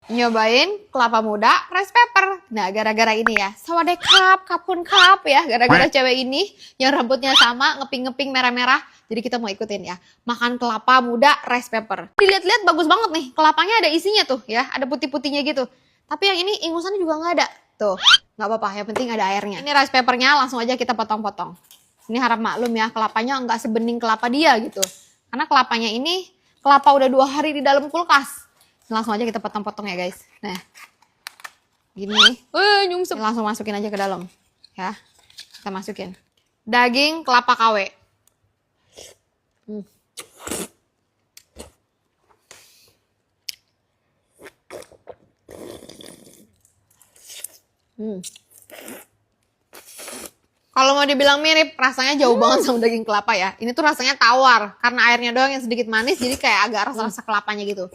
nyobain kelapa muda rice paper. Nah, gara-gara ini ya, sawadee cup, kapun cup ya, gara-gara cewek ini yang rambutnya sama, ngeping-ngeping merah-merah. Jadi kita mau ikutin ya, makan kelapa muda rice paper. Dilihat-lihat bagus banget nih, kelapanya ada isinya tuh ya, ada putih-putihnya gitu. Tapi yang ini ingusannya juga nggak ada. Tuh, nggak apa-apa, yang penting ada airnya. Ini rice papernya langsung aja kita potong-potong. Ini harap maklum ya, kelapanya nggak sebening kelapa dia gitu. Karena kelapanya ini, kelapa udah 2 hari di dalam kulkas. Langsung aja kita potong-potong ya guys. Nah, gini. Nyungsep. Langsung masukin aja ke dalam. Ya, kita masukin. Daging kelapa KW. Kalau mau dibilang mirip, rasanya jauh banget sama daging kelapa ya. Ini tuh rasanya tawar. Karena airnya doang yang sedikit manis, jadi kayak agak rasa-rasa kelapanya gitu.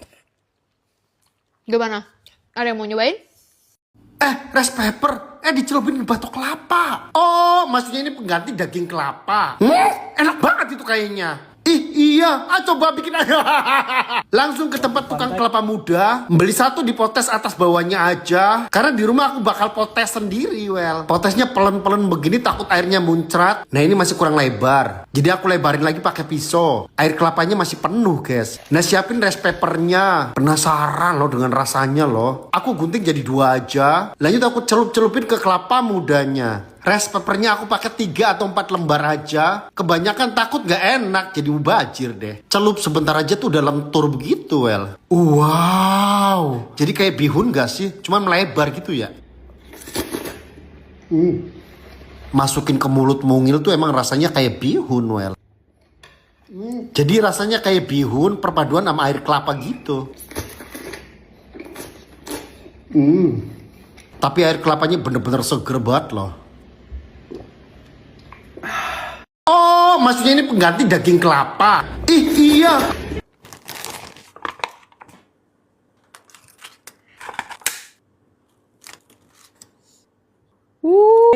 Gimana? Ada yang mau nyobain? Rice paper, dicelupin di batok kelapa. Oh, maksudnya ini pengganti daging kelapa. Enak banget itu kayaknya. Iya, coba bikin aja. Langsung ke tempat tukang kelapa muda, beli satu dipotes atas bawahnya aja. Karena di rumah aku bakal potes sendiri, Potesnya pelan-pelan begini takut airnya muncrat. Nah, ini masih kurang lebar. Jadi aku lebarin lagi pakai pisau. Air kelapanya masih penuh, guys. Nah, siapin rice papernya. Penasaran loh dengan rasanya loh. Aku gunting jadi 2 aja. Lanjut aku celup-celupin ke kelapa mudanya. Rice papernya aku pakai 3 atau 4 lembar aja. Kebanyakan takut gak enak, jadi mubazir deh. Celup sebentar aja tuh udah lentur begitu, Wow. Jadi kayak bihun gak sih? Cuman melebar gitu ya. Masukin ke mulut mungil tuh emang rasanya kayak bihun, Jadi rasanya kayak bihun perpaduan sama air kelapa gitu. Tapi air kelapanya bener-bener seger banget loh. Oh, maksudnya ini pengganti daging kelapa. Iya.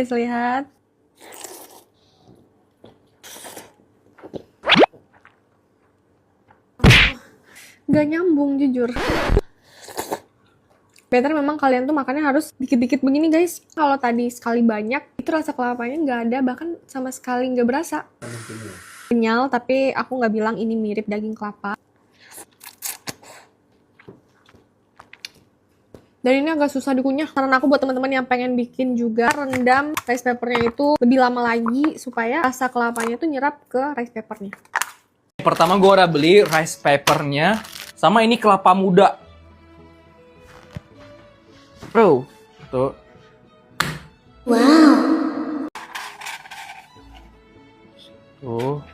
Guys, lihat. Gak nyambung jujur. Better memang kalian tuh makannya harus dikit-dikit begini guys. Kalau tadi sekali banyak, itu rasa kelapanya nggak ada, bahkan sama sekali nggak berasa. Kenyal, tapi aku nggak bilang ini mirip daging kelapa. Dan ini agak susah dikunyah, karena aku buat teman-teman yang pengen bikin juga rendam rice papernya itu lebih lama lagi, supaya rasa kelapanya tuh nyerap ke rice papernya. Pertama gue udah beli rice papernya, sama ini kelapa muda. Bro, tuh. Wow. Tuh.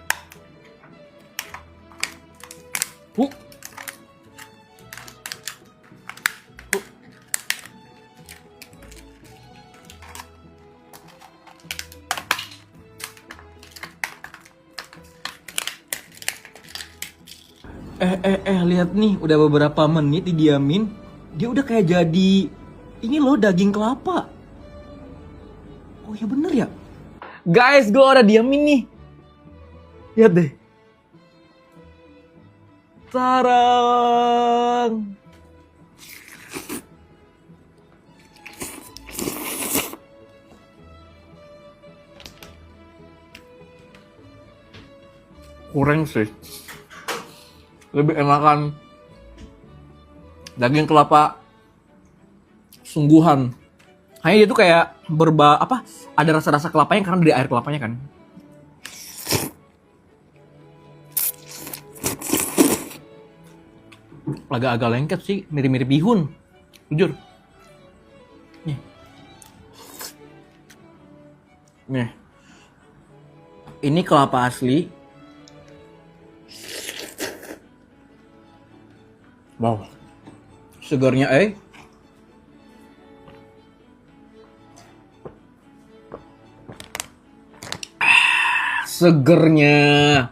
Lihat nih, udah beberapa menit didiamin, dia udah kayak jadi ini loh daging kelapa. Oh ya bener ya. Guys, gue udah diamin nih. Lihat deh. Tarang. Kurang sih. Lebih enakan daging kelapa sungguhan. Hanya dia tuh kayak ada rasa-rasa kelapanya karena dari air kelapanya kan. Agak-agak lengket sih, mirip-mirip bihun. Jujur. Nih. Nih. Ini kelapa asli. Wow. Segarnya segernya.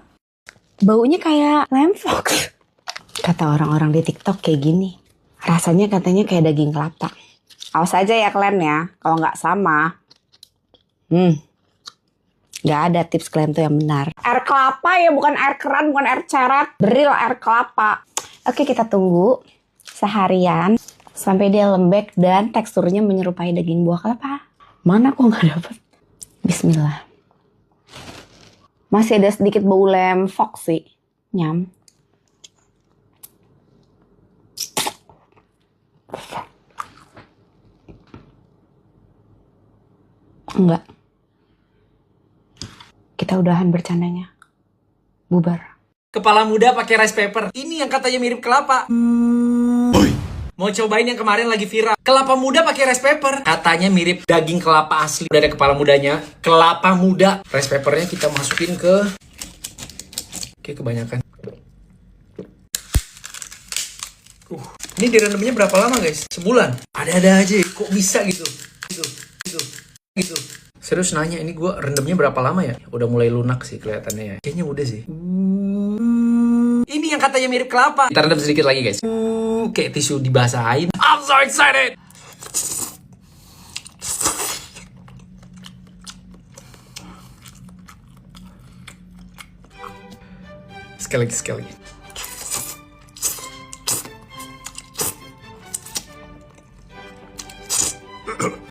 Baunya kayak lemfox. Kata orang-orang di TikTok kayak gini. Rasanya katanya kayak daging kelapa. Awas aja ya kalian ya. Kalau nggak sama. Nggak ada tips kalian tuh yang benar. Air kelapa ya, bukan air keran, bukan air ceret. Real air kelapa. Oke, kita tunggu seharian. sampai dia lembek dan teksturnya menyerupai daging buah kelapa. Mana kok nggak dapet? Bismillah. Masih ada sedikit bau lem fox sih. Nyam. Enggak. Kita udahan bercandanya. Bubar. Kepala muda pakai rice paper. Ini yang katanya mirip kelapa. Mau cobain yang kemarin lagi viral. Kelapa muda pakai rice paper. Katanya mirip daging kelapa asli. Udah ada kepala mudanya. Kelapa muda. Rice papernya kita masukin ke... Oke, kebanyakan. Ini direndamnya berapa lama guys? Sebulan? Ada-ada aja. Kok bisa gitu? Gitu. Serius nanya, ini gue rendamnya berapa lama ya? Udah mulai lunak sih kelihatannya ya. Kayaknya udah sih. Ini yang katanya mirip kelapa. Kita rendam sedikit lagi guys. Kayak tisu dibasahin. I'm so excited. Sekali lagi.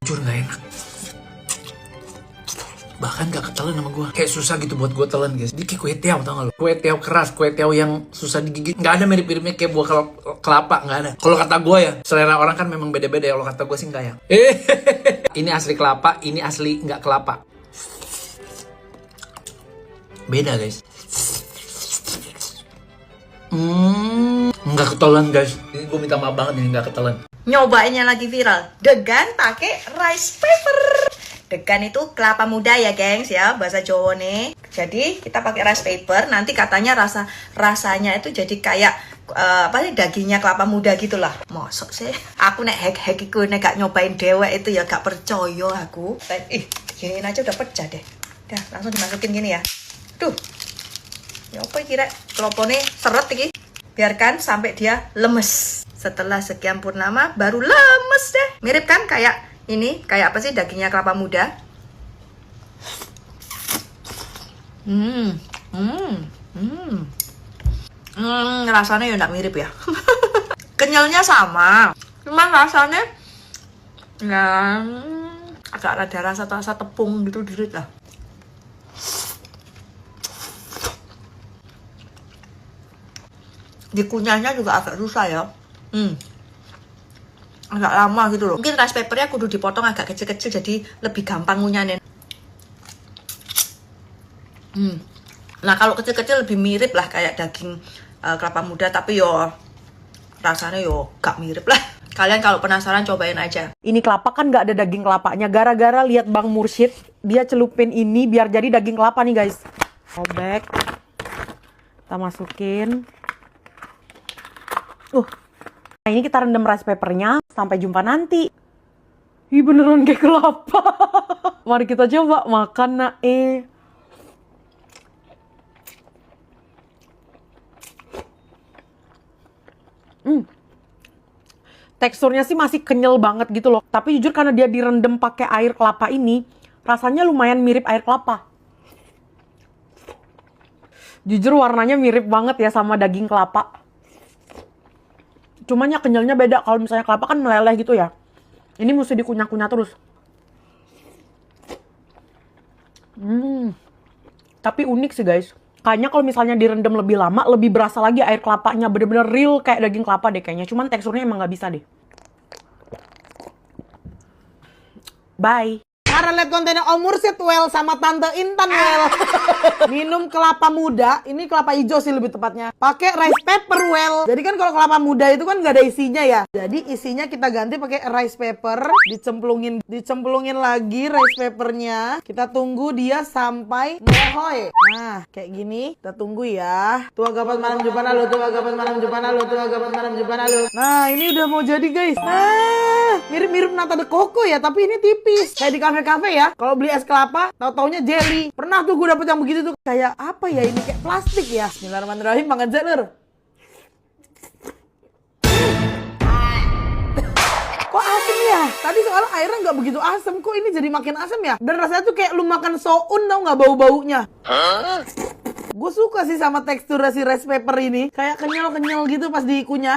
Jujur gak enak. Bahkan gak ketelan sama gue. Kayak susah gitu buat gue telan guys. Dia kayak kue tiaw, tau gak lo? Kue tiaw keras, kue tiaw yang susah digigit. Gak ada mirip-miripnya kayak buah kelapa, gak ada. Kalau kata gue ya, selera orang kan memang beda-beda ya. Kalau kata gue sih enggak ya. Ini asli kelapa, ini asli gak kelapa. Beda guys. Nggak ketelan guys. Ini gue minta maaf banget ini nggak ketelan. Nyobainnya lagi viral. Degan pakai rice paper. Degan itu kelapa muda ya, gengs ya, bahasa Jawa nih. Jadi kita pakai rice paper. Nanti katanya rasanya itu jadi kayak apa sih, dagingnya kelapa muda gitulah. Mosok sih. Aku nek hack iku nek gak nyobain dewek itu ya gak percaya aku. Giniin aja udah pecah deh. Dah langsung dimasukin gini ya. Tuh. Ya apa kira kelopone seret iki. Biarkan sampai dia lemes. Setelah sekian purnama baru lemes deh. Mirip kan kayak ini, kayak apa sih dagingnya kelapa muda? Rasanya ya enggak mirip ya. Kenyalnya sama. Cuman rasanya ya agak ada rasa tepung gitu dikit lah. Dikunyahnya juga agak susah ya. Agak lama gitu loh. Mungkin rice papernya kudu dipotong agak kecil-kecil jadi lebih gampang ngunyahnya. Nah kalau kecil-kecil lebih mirip lah kayak daging kelapa muda, tapi yo rasanya yo gak mirip lah. Kalian kalau penasaran cobain aja. Ini kelapa kan gak ada daging kelapanya. Gara-gara lihat Bang Mursyid, dia celupin ini biar jadi daging kelapa nih guys. Robek. Kita masukin. Nah ini kita rendam rice papernya. Sampai jumpa nanti. Ih beneran kayak kelapa. Mari kita coba makan nae. Teksturnya sih masih kenyal banget gitu loh. Tapi jujur karena dia direndam pakai air kelapa ini, rasanya lumayan mirip air kelapa. Jujur warnanya mirip banget ya sama daging kelapa. Cuman ya kenyalnya beda. Kalau misalnya kelapa kan meleleh gitu ya. Ini mesti dikunyah-kunyah terus. Tapi unik sih guys. Kayaknya kalau misalnya direndam lebih lama, lebih berasa lagi air kelapanya. Bener-bener real kayak daging kelapa deh kayaknya. Cuman teksturnya emang nggak bisa deh. Bye. Karena lihat kontennya Om Mursyid well sama Tante Intan well. Minum kelapa muda, ini kelapa hijau sih lebih tepatnya. Pakai rice paper well. Jadi kan kalau kelapa muda itu kan nggak ada isinya ya. Jadi isinya kita ganti pakai rice paper, dicemplungin lagi rice papernya. Kita tunggu dia sampai mohoy. Nah, kayak gini. Kita tunggu ya. Tua gapat malam jumpa lalu, tua gapat malam jumpa lalu, tua gapat malam jumpa lalu. Nah, ini udah mau jadi guys. Nah, mirip-mirip nata de coco ya, tapi ini tipis. Kayak di kafe ya, kalau beli es kelapa, taunya jelly. Pernah tuh gue dapet yang begitu tuh, kayak apa ya ini, kayak plastik ya. Bismillahirrahmanirrahim, makan jalur. Kok asem ya? Tadi soalnya airnya nggak begitu asem, kok ini jadi makin asem ya? Dan rasanya tuh kayak lu makan soun, tau nggak bau-baunya? Gue suka sih sama tekstur si rice paper ini, kayak kenyal-kenyal gitu pas dikunyah.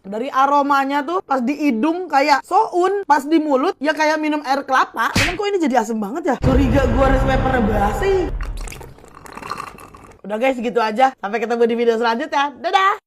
Dari aromanya tuh pas di hidung kayak soun, pas di mulut ya kayak minum air kelapa. Cuman kok ini jadi asem banget ya? Curiga gua rice peppernya basi. Udah guys, gitu aja. Sampai ketemu di video selanjutnya. Dadah!